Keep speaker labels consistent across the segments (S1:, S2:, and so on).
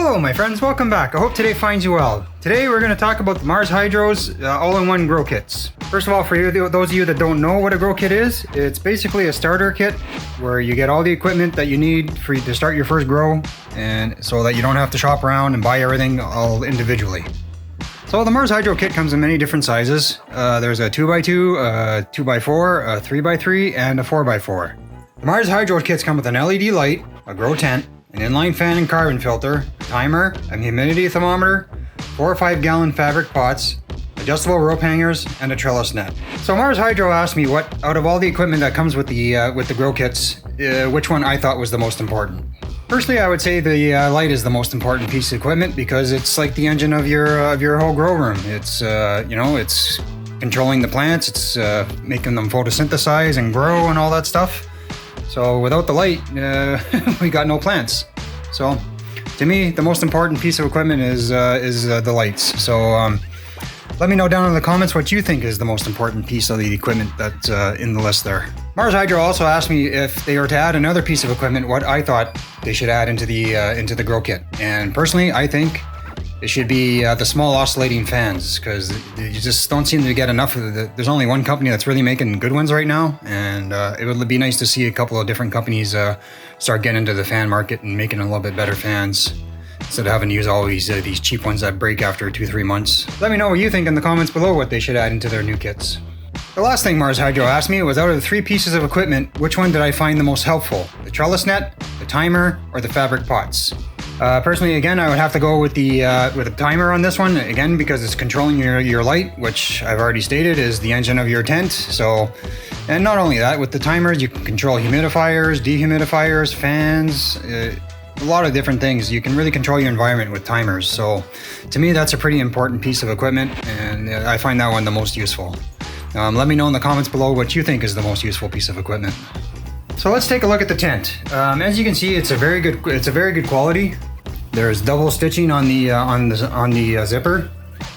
S1: Hello my friends, welcome back. I hope today finds you well. Today we're going to talk about the Mars Hydro's all-in-one grow kits. First of all, for those of you that don't know what a grow kit is, it's basically a starter kit where you get all the equipment that you need for you to start your first grow, and so that you don't have to shop around and buy everything all individually. So the Mars Hydro kit comes in many different sizes. There's a 2x2, a 2x4, a 3x3, and a 4x4. The Mars Hydro kits come with an LED light, a grow tent, an inline fan and carbon filter, a timer, a humidity thermometer, 4 or 5 gallon fabric pots, adjustable rope hangers, and a trellis net. So Mars Hydro asked me what, out of all the equipment that comes with the grow kits, which one I thought was the most important. Firstly, I would say the light is the most important piece of equipment because it's like the engine of your whole grow room. It's it's controlling the plants, it's making them photosynthesize and grow and all that stuff. So without the light, we got no plants. So to me, the most important piece of equipment is the lights. So let me know down in the comments what you think is the most important piece of the equipment that's in the list there. Mars Hydro also asked me if they were to add another piece of equipment, what I thought they should add into the grow kit. And personally, I think it should be the small oscillating fans, because you just don't seem to get enough of it. There's only one company that's really making good ones right now, and it would be nice to see a couple of different companies start getting into the fan market and making a little bit better fans, instead of having to use all these cheap ones that break after 2-3 months. Let me know what you think in the comments below what they should add into their new kits. The last thing Mars Hydro asked me was, out of the 3 pieces of equipment, which one did I find the most helpful? The trellis net, the timer, or the fabric pots? Personally, again, I would have to go with the timer on this one, again, because it's controlling your light, which I've already stated is the engine of your tent. So, and not only that, with the timers, you can control humidifiers, dehumidifiers, fans, a lot of different things. You can really control your environment with timers. So, to me, that's a pretty important piece of equipment, and I find that one the most useful. Let me know in the comments below what you think is the most useful piece of equipment. So let's take a look at the tent. As you can see, it's a very good quality. There's double stitching on the zipper.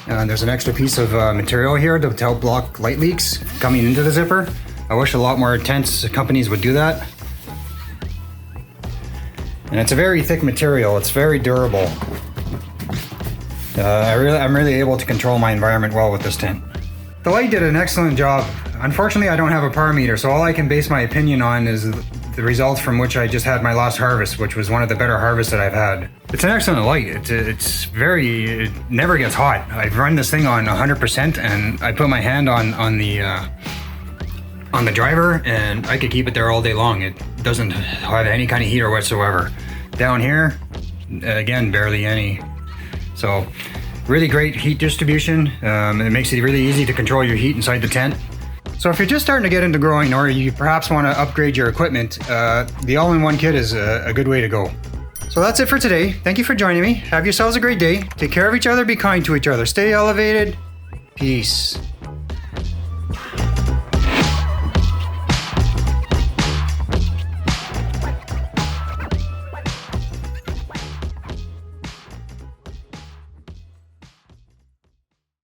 S1: There's an extra piece of material here to help block light leaks coming into the zipper. I wish a lot more tent companies would do that. And it's a very thick material. It's very durable. I'm really able to control my environment well with this tent. The light did an excellent job. Unfortunately, I don't have a power meter, so all I can base my opinion on is the results from which I just had my last harvest, which was one of the better harvests that I've had. It's an excellent light. It never gets hot. I've run this thing on 100%, and I put my hand on the driver, and I could keep it there all day long. It doesn't have any kind of heater whatsoever. Down here, again, barely any. So, really great heat distribution. It makes it really easy to control your heat inside the tent. So if you're just starting to get into growing, or you perhaps want to upgrade your equipment, the all-in-one kit is a good way to go. So that's it for today. Thank you for joining me. Have yourselves a great day. Take care of each other. Be kind to each other. Stay elevated. Peace.